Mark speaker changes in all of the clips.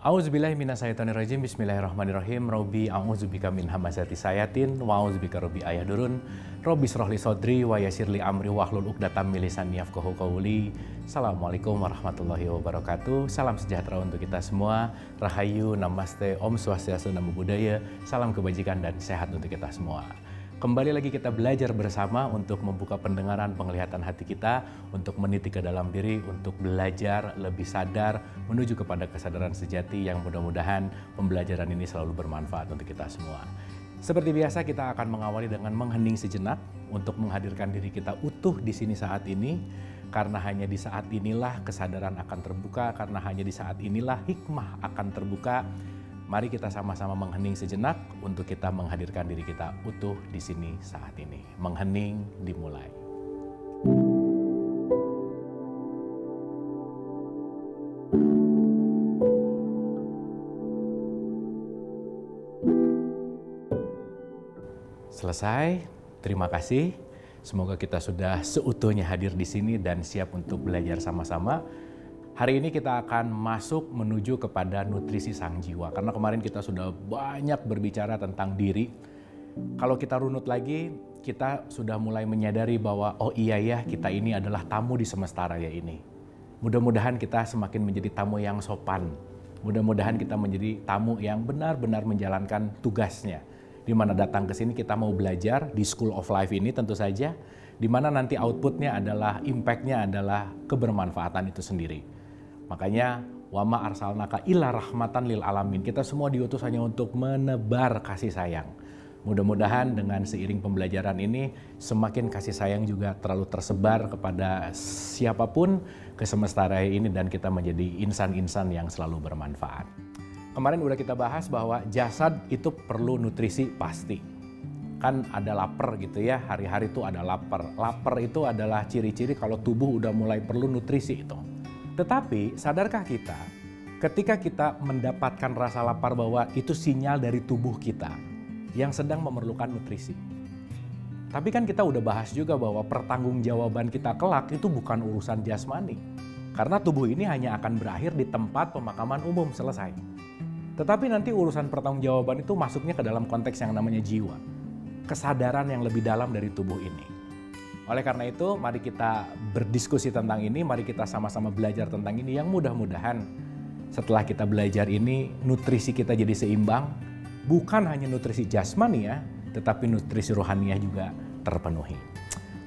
Speaker 1: A'udzubillahi minasyaitonirrajim. Bismillahirrahmanirrahim. Robbi a'udzubika min hamazati sayatin wa a'udzubika robbi ayahdurun. Robbi shrahli sodri wa yassirli amri wahlul 'uqdatam min lisani yafqahu qawli. Assalamualaikum warahmatullahi wabarakatuh. Salam sejahtera untuk kita semua. Rahayu, namaste, Om Swastiastu, Namo Buddhaya. Salam kebajikan dan sehat untuk kita semua. Kembali lagi kita belajar bersama untuk membuka pendengaran, penglihatan hati kita, untuk meniti ke dalam diri, untuk belajar lebih sadar, menuju kepada kesadaran sejati yang mudah-mudahan pembelajaran ini selalu bermanfaat untuk kita semua. Seperti biasa kita akan mengawali dengan menghening sejenak untuk menghadirkan diri kita utuh di sini saat ini, karena hanya di saat inilah kesadaran akan terbuka, karena hanya di saat inilah hikmah akan terbuka. Mari kita sama-sama menghening sejenak untuk kita menghadirkan diri kita utuh di sini saat ini. Menghening dimulai. Selesai, terima kasih. Semoga kita sudah seutuhnya hadir di sini dan siap untuk belajar sama-sama. Hari ini kita akan masuk menuju kepada nutrisi sang jiwa. Karena kemarin kita sudah banyak berbicara tentang diri. Kalau kita runut lagi, kita sudah mulai menyadari bahwa oh iya ya, kita ini adalah tamu di semesta raya ini. Mudah-mudahan kita semakin menjadi tamu yang sopan. Mudah-mudahan kita menjadi tamu yang benar-benar menjalankan tugasnya. Di mana datang ke sini kita mau belajar di School of Life ini tentu saja. Di mana nanti outputnya adalah, impact-nya adalah kebermanfaatan itu sendiri. Makanya wama arsalnaka illa rahmatan lil alamin. Kita semua diutus hanya untuk menebar kasih sayang. Mudah-mudahan dengan seiring pembelajaran ini semakin kasih sayang juga terlalu tersebar kepada siapapun ke semesta raya ini dan kita menjadi insan-insan yang selalu bermanfaat. Kemarin udah kita bahas bahwa jasad itu perlu nutrisi pasti. Kan ada lapar gitu ya, hari-hari itu ada lapar. Lapar itu adalah ciri-ciri kalau tubuh udah mulai perlu nutrisi itu. Tetapi sadarkah kita ketika kita mendapatkan rasa lapar bahwa itu sinyal dari tubuh kita yang sedang memerlukan nutrisi. Tapi kan kita udah bahas juga bahwa pertanggungjawaban kita kelak itu bukan urusan jasmani. Karena tubuh ini hanya akan berakhir di tempat pemakaman umum, selesai. Tetapi nanti urusan pertanggungjawaban itu masuknya ke dalam konteks yang namanya jiwa. Kesadaran yang lebih dalam dari tubuh ini. Oleh karena itu, mari kita berdiskusi tentang ini, mari kita sama-sama belajar tentang ini yang mudah-mudahan setelah kita belajar ini, nutrisi kita jadi seimbang, bukan hanya nutrisi jasmani ya, tetapi nutrisi rohaniah juga terpenuhi.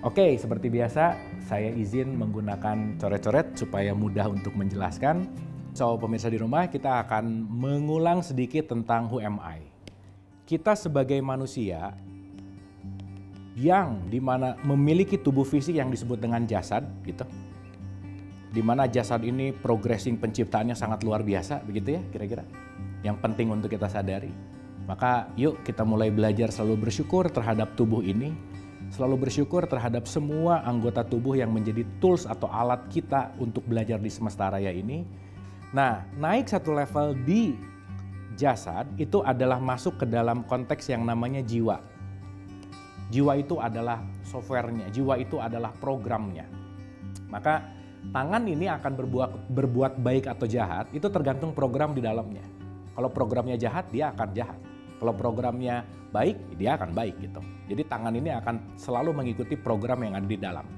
Speaker 1: Oke, seperti biasa, saya izin menggunakan coret-coret supaya mudah untuk menjelaskan. So, pemirsa di rumah, kita akan mengulang sedikit tentang who am I. Kita sebagai manusia yang dimana memiliki tubuh fisik yang disebut dengan jasad gitu, dimana jasad ini progressing penciptaannya sangat luar biasa begitu ya kira-kira, yang penting untuk kita sadari. Maka yuk kita mulai belajar selalu bersyukur terhadap tubuh ini, selalu bersyukur terhadap semua anggota tubuh yang menjadi tools atau alat kita untuk belajar di semesta raya ini. Nah, naik satu level di jasad itu adalah masuk ke dalam konteks yang namanya jiwa. Jiwa itu adalah softwarenya, jiwa itu adalah programnya. Maka tangan ini akan berbuat baik atau jahat, itu tergantung program di dalamnya. Kalau programnya jahat, dia akan jahat. Kalau programnya baik, dia akan baik gitu. Jadi tangan ini akan selalu mengikuti program yang ada di dalam.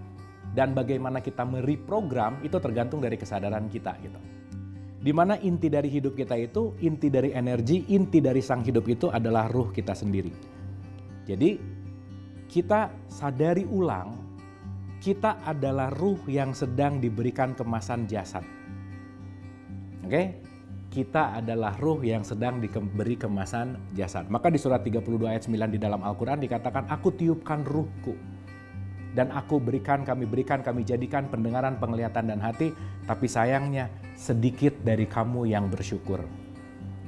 Speaker 1: Dan bagaimana kita mereprogram itu tergantung dari kesadaran kita gitu. Dimana inti dari hidup kita itu, inti dari energi, inti dari sang hidup itu adalah ruh kita sendiri. Jadi kita sadari ulang, kita adalah ruh yang sedang diberikan kemasan jasad. Oke? Kita adalah ruh yang sedang diberi kemasan jasad. Maka di surat 32 ayat 9 di dalam Al-Quran dikatakan, aku tiupkan ruhku. Dan kami jadikan pendengaran, penglihatan, dan hati. Tapi sayangnya sedikit dari kamu yang bersyukur.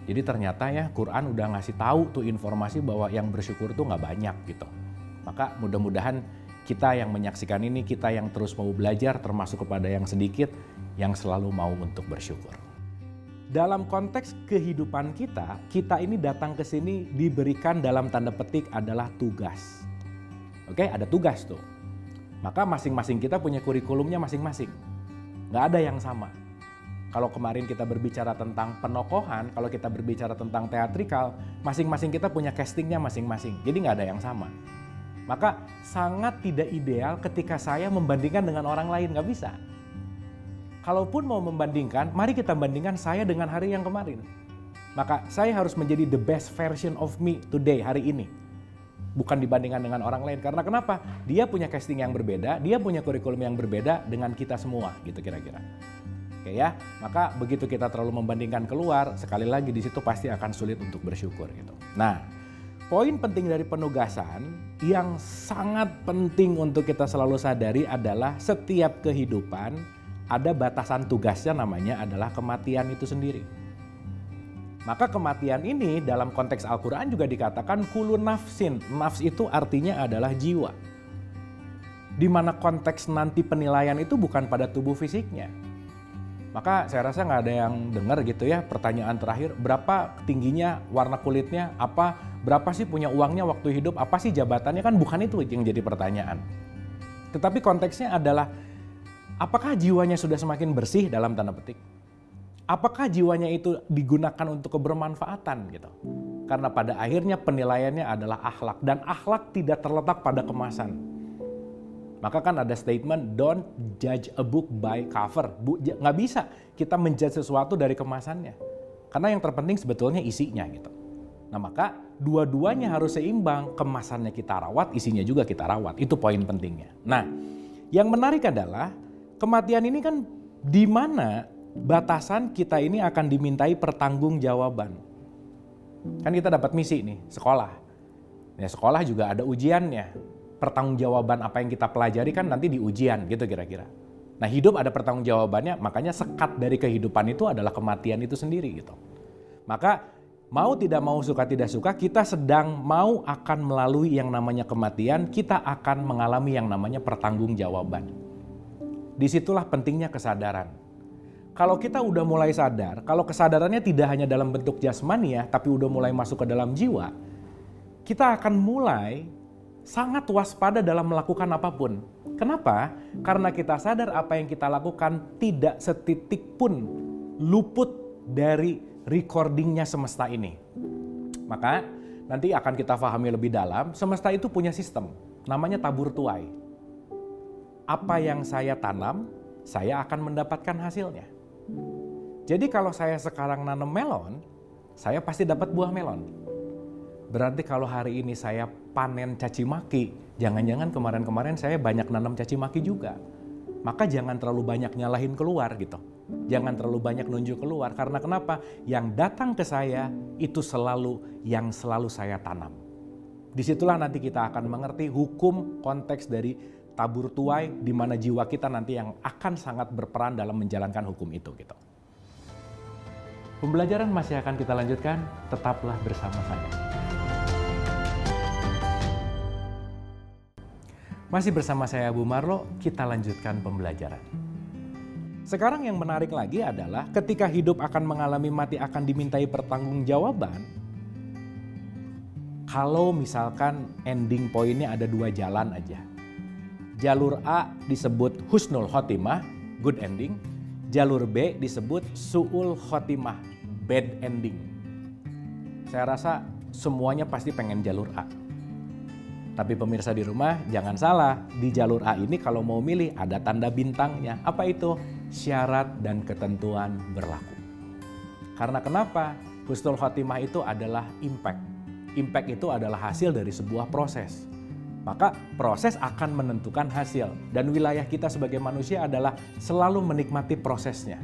Speaker 1: Jadi ternyata ya Quran udah ngasih tahu tuh informasi bahwa yang bersyukur tuh gak banyak gitu. Maka mudah-mudahan kita yang menyaksikan ini, kita yang terus mau belajar termasuk kepada yang sedikit, yang selalu mau untuk bersyukur. Dalam konteks kehidupan kita, kita ini datang ke sini diberikan dalam tanda petik adalah tugas. Oke, ada tugas tuh. Maka masing-masing kita punya kurikulumnya masing-masing. Nggak ada yang sama. Kalau kemarin kita berbicara tentang penokohan, kalau kita berbicara tentang teatrikal, masing-masing kita punya castingnya masing-masing. Jadi nggak ada yang sama. Maka sangat tidak ideal ketika saya membandingkan dengan orang lain, nggak bisa. Kalaupun mau membandingkan, mari kita bandingkan saya dengan hari yang kemarin. Maka saya harus menjadi the best version of me today, hari ini. Bukan dibandingkan dengan orang lain. Karena kenapa? Dia punya casting yang berbeda, dia punya kurikulum yang berbeda dengan kita semua, gitu kira-kira. Oke ya, maka begitu kita terlalu membandingkan keluar, sekali lagi di situ pasti akan sulit untuk bersyukur gitu. Nah, poin penting dari penugasan yang sangat penting untuk kita selalu sadari adalah setiap kehidupan ada batasan tugasnya, namanya adalah kematian itu sendiri. Maka kematian ini dalam konteks Al-Quran juga dikatakan kullu nafsin. Nafs itu artinya adalah jiwa. Di mana konteks nanti penilaian itu bukan pada tubuh fisiknya. Maka saya rasa nggak ada yang dengar gitu ya, pertanyaan terakhir, berapa tingginya, warna kulitnya, berapa sih punya uangnya waktu hidup, apa sih jabatannya, kan bukan itu yang jadi pertanyaan. Tetapi konteksnya adalah, apakah jiwanya sudah semakin bersih dalam tanda petik? Apakah jiwanya itu digunakan untuk kebermanfaatan gitu? Karena pada akhirnya penilaiannya adalah akhlak, dan akhlak tidak terletak pada kemasan. Maka kan ada statement, don't judge a book by cover. Nggak bisa kita menjudge sesuatu dari kemasannya. Karena yang terpenting sebetulnya isinya gitu. Nah maka dua-duanya harus seimbang, kemasannya kita rawat, isinya juga kita rawat. Itu poin pentingnya. Nah yang menarik adalah kematian ini kan di mana batasan kita ini akan dimintai pertanggungjawaban. Kan kita dapat misi nih, sekolah. Ya sekolah juga ada ujiannya. Pertanggungjawaban apa yang kita pelajari kan nanti di ujian gitu kira-kira. Nah hidup ada pertanggungjawabannya, makanya sekat dari kehidupan itu adalah kematian itu sendiri gitu. Maka mau tidak mau, suka tidak suka, kita sedang mau akan melalui yang namanya kematian, kita akan mengalami yang namanya pertanggungjawaban. Disitulah pentingnya kesadaran. Kalau kita udah mulai sadar, kalau kesadarannya tidak hanya dalam bentuk jasmani ya, tapi udah mulai masuk ke dalam jiwa, kita akan mulai sangat waspada dalam melakukan apapun. Kenapa? Karena kita sadar apa yang kita lakukan tidak setitik pun luput dari recordingnya semesta ini. Maka nanti akan kita pahami lebih dalam, semesta itu punya sistem, namanya tabur tuai. Apa yang saya tanam, saya akan mendapatkan hasilnya. Jadi kalau saya sekarang nanam melon, saya pasti dapat buah melon. Berarti kalau hari ini saya panen caci maki, jangan-jangan kemarin-kemarin saya banyak nanam caci maki juga. Maka jangan terlalu banyak nyalahin keluar gitu. Jangan terlalu banyak nunjuk keluar, karena kenapa? Yang datang ke saya itu selalu yang selalu saya tanam. Disitulah nanti kita akan mengerti hukum konteks dari tabur tuai, di mana jiwa kita nanti yang akan sangat berperan dalam menjalankan hukum itu gitu. Pembelajaran masih akan kita lanjutkan, tetaplah bersama saya. Masih bersama saya Bu Marlo, kita lanjutkan pembelajaran. Sekarang yang menarik lagi adalah ketika hidup akan mengalami mati akan dimintai pertanggungjawaban. Kalau misalkan ending poinnya ada dua jalan aja. Jalur A disebut husnul khotimah, good ending. Jalur B disebut su'ul khotimah, bad ending. Saya rasa semuanya pasti pengen jalur A. Tapi pemirsa di rumah jangan salah, di jalur A ini kalau mau milih ada tanda bintangnya. Apa itu? Syarat dan ketentuan berlaku. Karena kenapa? Husnul khotimah itu adalah impact. Impact itu adalah hasil dari sebuah proses. Maka proses akan menentukan hasil. Dan wilayah kita sebagai manusia adalah selalu menikmati prosesnya.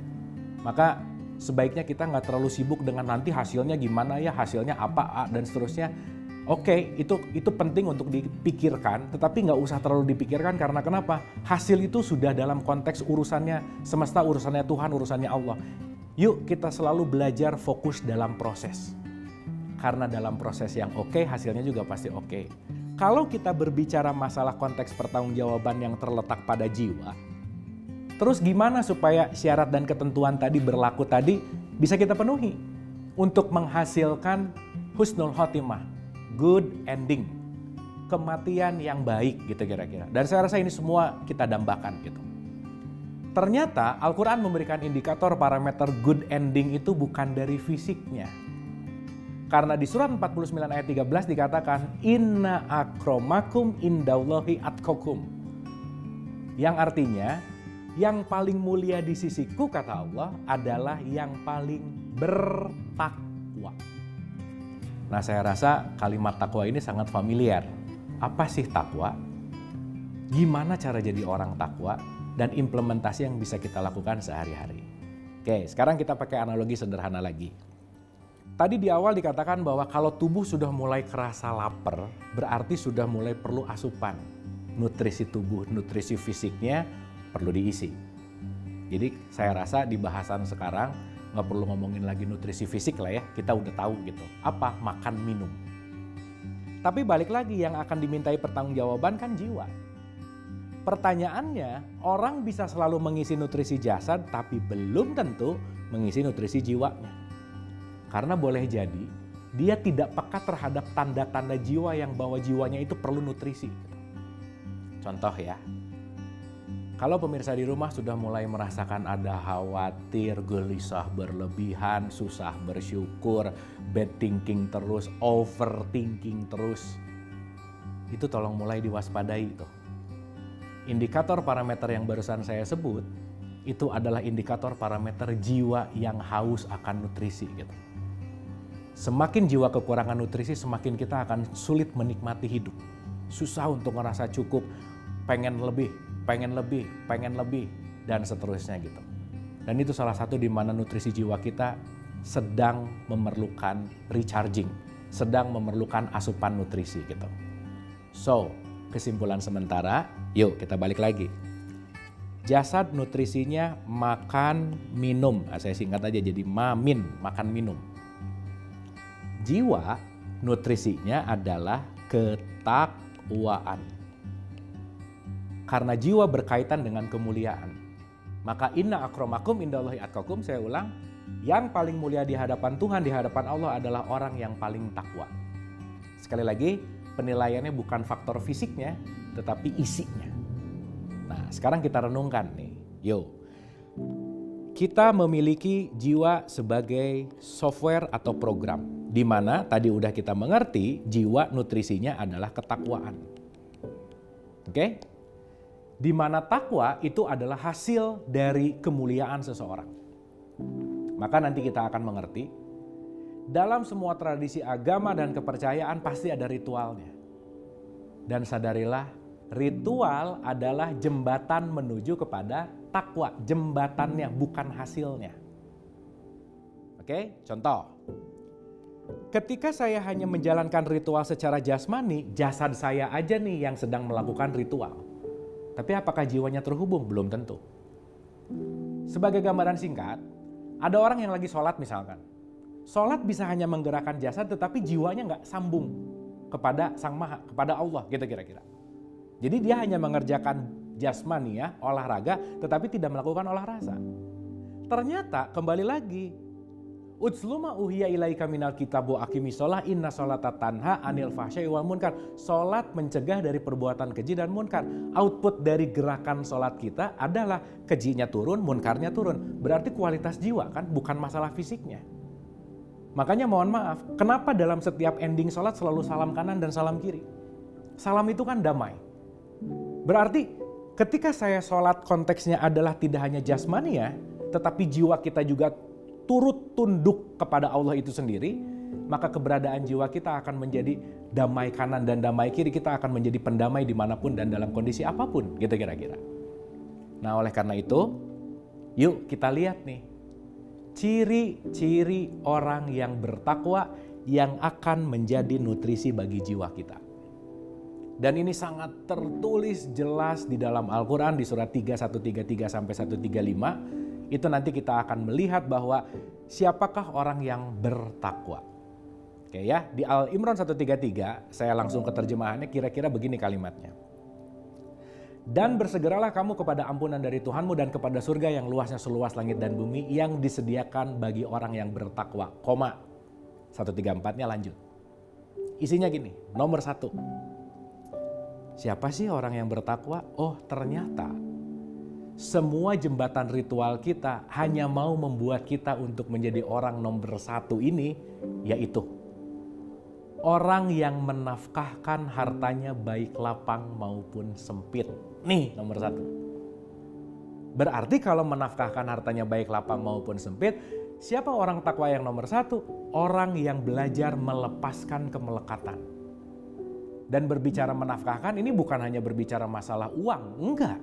Speaker 1: Maka sebaiknya kita nggak terlalu sibuk dengan nanti hasilnya gimana ya, hasilnya apa, A, dan seterusnya. Oke, itu penting untuk dipikirkan, tetapi nggak usah terlalu dipikirkan karena kenapa? Hasil itu sudah dalam konteks urusannya semesta, urusannya Tuhan, urusannya Allah. Yuk kita selalu belajar fokus dalam proses. Karena dalam proses yang oke, hasilnya juga pasti oke. Kalau kita berbicara masalah konteks pertanggungjawaban yang terletak pada jiwa, terus gimana supaya syarat dan ketentuan tadi berlaku tadi bisa kita penuhi untuk menghasilkan husnul khotimah, good ending, kematian yang baik gitu kira-kira. Dan saya rasa ini semua kita dambakan gitu. Ternyata Al-Quran memberikan indikator parameter good ending itu bukan dari fisiknya. Karena di surat 49 ayat 13 dikatakan, Inna akromakum indallahi atqakum. Yang artinya, yang paling mulia di sisiku, kata Allah, adalah yang paling bertakwa. Nah, saya rasa kalimat takwa ini sangat familiar. Apa sih takwa? Gimana cara jadi orang takwa? Dan implementasi yang bisa kita lakukan sehari-hari. Oke, sekarang kita pakai analogi sederhana lagi. Tadi di awal dikatakan bahwa kalau tubuh sudah mulai kerasa lapar, berarti sudah mulai perlu asupan. Nutrisi tubuh, nutrisi fisiknya perlu diisi. Jadi saya rasa di bahasan sekarang nggak perlu ngomongin lagi nutrisi fisik lah ya, kita udah tahu gitu. Apa? Makan, minum. Tapi balik lagi yang akan dimintai pertanggungjawaban kan jiwa. Pertanyaannya, orang bisa selalu mengisi nutrisi jasad tapi belum tentu mengisi nutrisi jiwanya. Karena boleh jadi dia tidak peka terhadap tanda-tanda jiwa yang bahwa jiwanya itu perlu nutrisi. Contoh ya, kalau pemirsa di rumah sudah mulai merasakan ada khawatir, gelisah berlebihan, susah bersyukur, bad thinking terus, overthinking terus, itu tolong mulai diwaspadai tuh. Indikator parameter yang barusan saya sebut, itu adalah indikator parameter jiwa yang haus akan nutrisi gitu. Semakin jiwa kekurangan nutrisi, semakin kita akan sulit menikmati hidup. Susah untuk ngerasa cukup, pengen lebih, dan seterusnya gitu. Dan itu salah satu di mana nutrisi jiwa kita sedang memerlukan recharging, sedang memerlukan asupan nutrisi gitu. So, kesimpulan sementara, yuk kita balik lagi. Jasad nutrisinya makan, minum. Nah, saya singkat aja jadi mamin, makan, minum. Jiwa nutrisinya adalah ketakwaan. Karena jiwa berkaitan dengan kemuliaan. Maka inna akromakum indallahi atqakum, saya ulang, yang paling mulia di hadapan Tuhan, di hadapan Allah adalah orang yang paling takwa. Sekali lagi, penilaiannya bukan faktor fisiknya, tetapi isinya. Nah, sekarang kita renungkan nih. Yuk. Kita memiliki jiwa sebagai software atau program, di mana tadi udah kita mengerti jiwa nutrisinya adalah ketakwaan. Oke? Di mana takwa itu adalah hasil dari kemuliaan seseorang. Maka nanti kita akan mengerti, dalam semua tradisi agama dan kepercayaan pasti ada ritualnya. Dan sadarilah, ritual adalah jembatan menuju kepada takwa, jembatannya bukan hasilnya. Oke, contoh. Ketika saya hanya menjalankan ritual secara jasmani, jasad saya aja nih yang sedang melakukan ritual. Tapi apakah jiwanya terhubung? Belum tentu. Sebagai gambaran singkat, ada orang yang lagi sholat misalkan. Sholat bisa hanya menggerakkan jasad tetapi jiwanya nggak sambung kepada Sang Maha, kepada Allah gitu kira-kira. Jadi dia hanya mengerjakan jasmani ya, olahraga, tetapi tidak melakukan olah rasa. Ternyata kembali lagi, Utsluma uhiya ilaika minal kitab wa aqimi sholah inna sholata tanha anil fahsyai wal munkar. Sholat mencegah dari perbuatan keji dan munkar. Output dari gerakan sholat kita adalah kejinya turun, munkarnya turun. Berarti kualitas jiwa kan, bukan masalah fisiknya. Makanya mohon maaf, kenapa dalam setiap ending sholat selalu salam kanan dan salam kiri? Salam itu kan damai. Berarti ketika saya sholat konteksnya adalah tidak hanya jasmani ya, tetapi jiwa kita juga turut tunduk kepada Allah itu sendiri, maka keberadaan jiwa kita akan menjadi damai kanan dan damai kiri, kita akan menjadi pendamai dimanapun dan dalam kondisi apapun, gitu kira-kira. Nah oleh karena itu, yuk kita lihat nih, ciri-ciri orang yang bertakwa yang akan menjadi nutrisi bagi jiwa kita. Dan ini sangat tertulis jelas di dalam Al-Quran di surat 3133 sampai 135. Itu nanti kita akan melihat bahwa siapakah orang yang bertakwa. Oke ya, di Al-Imran 133 saya langsung ke terjemahannya, kira-kira begini kalimatnya. Dan bersegeralah kamu kepada ampunan dari Tuhanmu dan kepada surga yang luasnya seluas langit dan bumi yang disediakan bagi orang yang bertakwa. 134-nya lanjut. Isinya gini, nomor 1. Siapa sih orang yang bertakwa? Oh ternyata semua jembatan ritual kita hanya mau membuat kita untuk menjadi orang nomor satu ini, yaitu orang yang menafkahkan hartanya baik lapang maupun sempit. Nih nomor satu. Berarti kalau menafkahkan hartanya baik lapang maupun sempit, siapa orang takwa yang nomor satu? Orang yang belajar melepaskan kemelekatan. Dan berbicara menafkahkan ini bukan hanya berbicara masalah uang, enggak.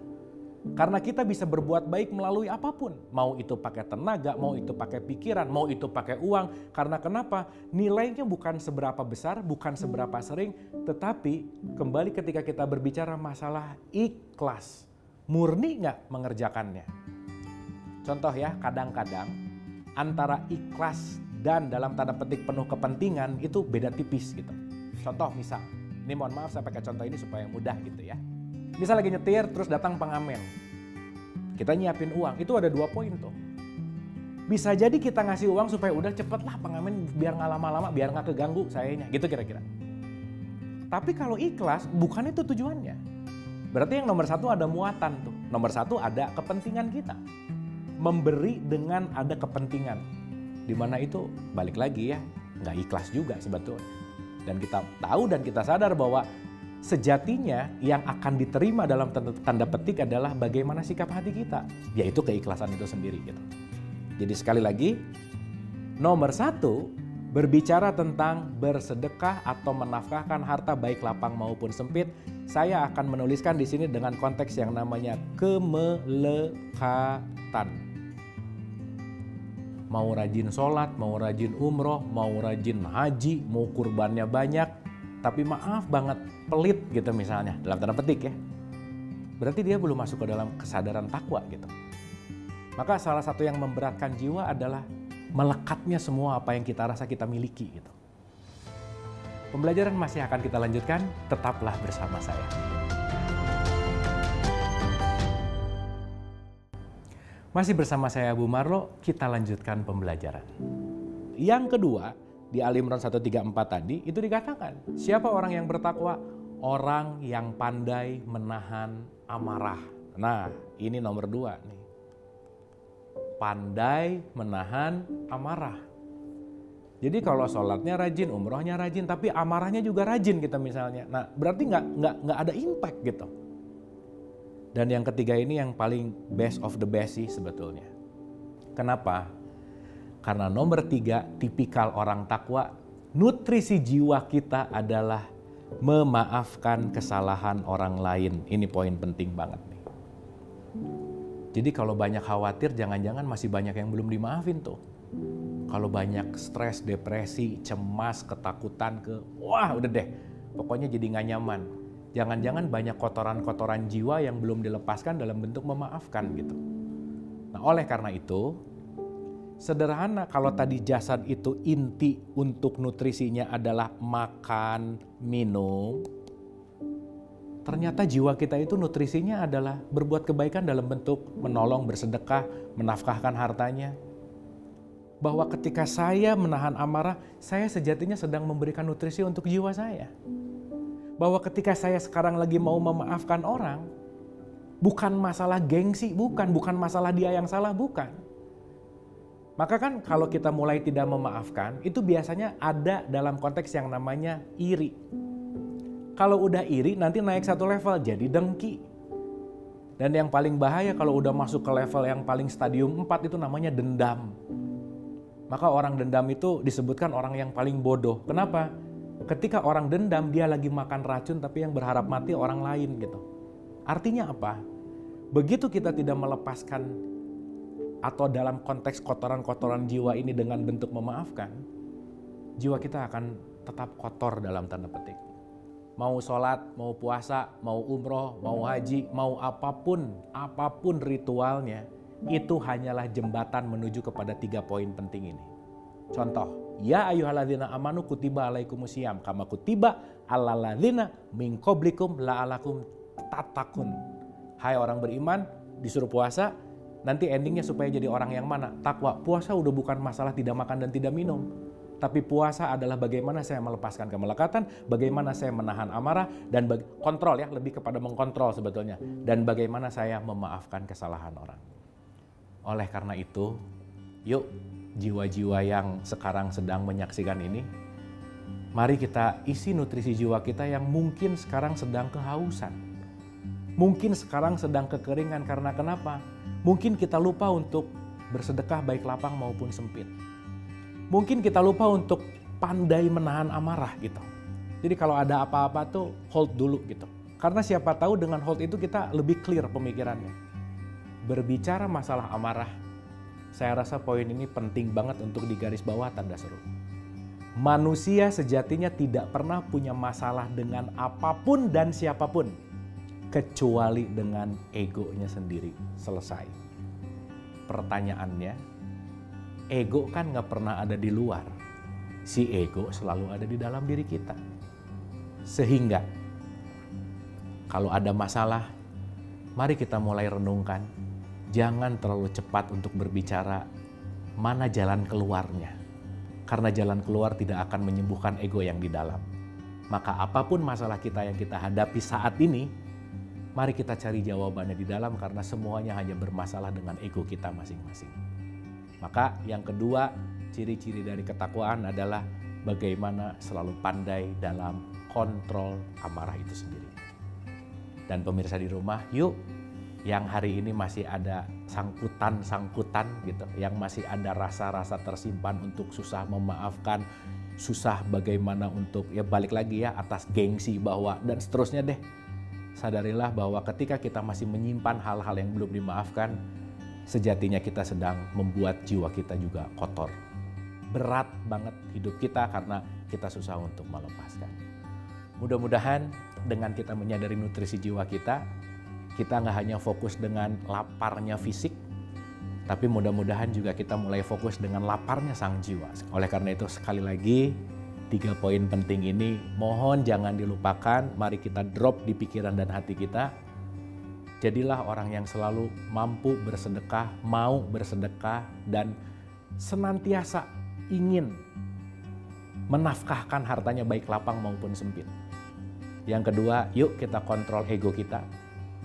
Speaker 1: Karena kita bisa berbuat baik melalui apapun. Mau itu pakai tenaga, mau itu pakai pikiran, mau itu pakai uang. Karena kenapa? Nilainya bukan seberapa besar, bukan seberapa sering. Tetapi kembali ketika kita berbicara masalah ikhlas. Murni nggak mengerjakannya? Contoh ya, kadang-kadang antara ikhlas dan dalam tanda petik penuh kepentingan itu beda tipis gitu. Contoh misal, ini mohon maaf saya pakai contoh ini supaya mudah gitu ya. Misal lagi nyetir terus datang pengamen. Kita nyiapin uang, itu ada 2 poin tuh. Bisa jadi kita ngasih uang supaya udah cepet lah pengamen biar nggak lama-lama, biar nggak keganggu sayanya, gitu kira-kira. Tapi kalau ikhlas bukan itu tujuannya. Berarti yang nomor satu ada muatan tuh. Nomor satu ada kepentingan kita. Memberi dengan ada kepentingan. Dimana itu balik lagi ya, nggak ikhlas juga sebetulnya. Dan kita tahu dan kita sadar bahwa sejatinya yang akan diterima dalam tanda petik adalah bagaimana sikap hati kita, yaitu keikhlasan itu sendiri gitu. Jadi sekali lagi, nomor satu berbicara tentang bersedekah atau menafkahkan harta baik lapang maupun sempit, saya akan menuliskan di sini dengan konteks yang namanya kemelekatan. Mau rajin sholat, mau rajin umroh, mau rajin haji, mau kurbannya banyak, tapi maaf banget pelit gitu misalnya, dalam tanda petik ya. Berarti dia belum masuk ke dalam kesadaran takwa gitu. Maka salah satu yang memberatkan jiwa adalah melekatnya semua apa yang kita rasa kita miliki gitu. Pembelajaran masih akan kita lanjutkan, tetaplah bersama saya. Masih bersama saya Bu Marlo, kita lanjutkan pembelajaran. Yang kedua, di Ali Imran 134 tadi itu dikatakan, siapa orang yang bertakwa? Orang yang pandai menahan amarah. Nah, ini nomor 2 nih. Pandai menahan amarah. Jadi kalau sholatnya rajin, umrohnya rajin, tapi amarahnya juga rajin kita misalnya. Nah, berarti nggak ada impact gitu. Dan yang ketiga ini yang paling best of the best sih sebetulnya. Kenapa? Karena nomor 3, tipikal orang takwa, nutrisi jiwa kita adalah memaafkan kesalahan orang lain. Ini poin penting banget nih. Jadi kalau banyak khawatir, jangan-jangan masih banyak yang belum dimaafin tuh. Kalau banyak stres, depresi, cemas, ketakutan wah udah deh, pokoknya jadi nggak nyaman. Jangan-jangan banyak kotoran-kotoran jiwa yang belum dilepaskan dalam bentuk memaafkan gitu. Nah oleh karena itu, sederhana kalau tadi jasad itu inti untuk nutrisinya adalah makan, minum. Ternyata jiwa kita itu nutrisinya adalah berbuat kebaikan dalam bentuk menolong, bersedekah, menafkahkan hartanya. Bahwa ketika saya menahan amarah, saya sejatinya sedang memberikan nutrisi untuk jiwa saya. Bahwa ketika saya sekarang lagi mau memaafkan orang, bukan masalah gengsi, bukan masalah dia yang salah, bukan. Maka kan kalau kita mulai tidak memaafkan, itu biasanya ada dalam konteks yang namanya iri. Kalau udah iri nanti naik satu level jadi dengki. Dan yang paling bahaya kalau udah masuk ke level yang paling stadium 4 itu namanya dendam. Maka orang dendam itu disebutkan orang yang paling bodoh. Kenapa? Ketika orang dendam dia lagi makan racun tapi yang berharap mati orang lain gitu. Artinya apa? Begitu kita tidak melepaskan atau dalam konteks kotoran-kotoran jiwa ini dengan bentuk memaafkan, jiwa kita akan tetap kotor dalam tanda petik. Mau sholat, mau puasa, mau umroh, mau haji, mau apapun ritualnya, itu hanyalah jembatan menuju kepada 3 poin penting ini. Contoh, ya ayyuhalladzina amanu kutiba alaikumusiyam kama kutiba alal ladzina min qablikum la'alakum tattaqun. Hai orang beriman, disuruh puasa, nanti endingnya supaya jadi orang yang mana? Takwa. Puasa udah bukan masalah tidak makan dan tidak minum. Tapi puasa adalah bagaimana saya melepaskan kemelekatan, bagaimana saya menahan amarah, dan kontrol ya, lebih kepada mengkontrol sebetulnya. Dan bagaimana saya memaafkan kesalahan orang. Oleh karena itu, yuk jiwa-jiwa yang sekarang sedang menyaksikan ini, mari kita isi nutrisi jiwa kita yang mungkin sekarang sedang kehausan. Mungkin sekarang sedang kekeringan karena kenapa? Mungkin kita lupa untuk bersedekah baik lapang maupun sempit. Mungkin kita lupa untuk pandai menahan amarah gitu. Jadi kalau ada apa-apa tuh hold dulu gitu. Karena siapa tahu dengan hold itu kita lebih clear pemikirannya. Berbicara masalah amarah, saya rasa poin ini penting banget untuk digaris bawah tanda seru. Manusia sejatinya tidak pernah punya masalah dengan apapun dan siapapun, kecuali dengan egonya sendiri. Selesai. Pertanyaannya, ego kan gak pernah ada di luar. Si ego selalu ada di dalam diri kita. Sehingga kalau ada masalah, mari kita mulai renungkan. Jangan terlalu cepat untuk berbicara mana jalan keluarnya. Karena jalan keluar tidak akan menyembuhkan ego yang di dalam. Maka apapun masalah kita yang kita hadapi saat ini, mari kita cari jawabannya di dalam karena semuanya hanya bermasalah dengan ego kita masing-masing. Maka yang kedua, ciri-ciri dari ketakwaan adalah bagaimana selalu pandai dalam kontrol amarah itu sendiri. Dan pemirsa di rumah, yuk yang hari ini masih ada sangkutan-sangkutan gitu, yang masih ada rasa-rasa tersimpan untuk susah memaafkan, susah bagaimana untuk ya balik lagi ya atas gengsi bahwa dan seterusnya deh. Sadarilah bahwa ketika kita masih menyimpan hal-hal yang belum dimaafkan, sejatinya kita sedang membuat jiwa kita juga kotor. Berat banget hidup kita karena kita susah untuk melepaskan. Mudah-mudahan dengan kita menyadari nutrisi jiwa kita nggak hanya fokus dengan laparnya fisik, tapi mudah-mudahan juga kita mulai fokus dengan laparnya sang jiwa. Oleh karena itu sekali lagi, 3 poin penting ini mohon jangan dilupakan, mari kita drop di pikiran dan hati kita. Jadilah orang yang selalu mampu bersedekah, mau bersedekah, dan senantiasa ingin menafkahkan hartanya baik lapang maupun sempit. Yang kedua, yuk kita kontrol ego kita.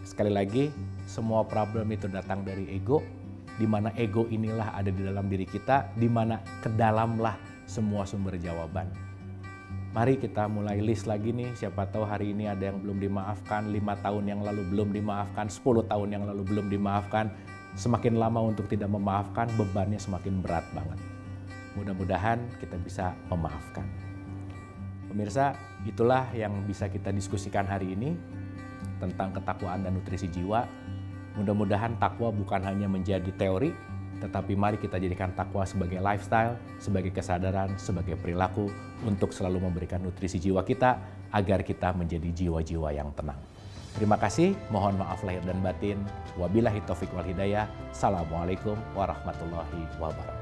Speaker 1: Sekali lagi, semua problem itu datang dari ego, di mana ego inilah ada di dalam diri kita, di mana ke dalamlah semua sumber jawaban. Mari kita mulai list lagi nih, siapa tahu hari ini ada yang belum dimaafkan, 5 tahun yang lalu belum dimaafkan, 10 tahun yang lalu belum dimaafkan. Semakin lama untuk tidak memaafkan, bebannya semakin berat banget. Mudah-mudahan kita bisa memaafkan. Pemirsa, itulah yang bisa kita diskusikan hari ini tentang ketakwaan dan nutrisi jiwa. Mudah-mudahan takwa bukan hanya menjadi teori, tetapi mari kita jadikan takwa sebagai lifestyle, sebagai kesadaran, sebagai perilaku untuk selalu memberikan nutrisi jiwa kita agar kita menjadi jiwa-jiwa yang tenang. Terima kasih, mohon maaf lahir dan batin. Wabillahi taufiq wal hidayah. Assalamualaikum warahmatullahi wabarakatuh.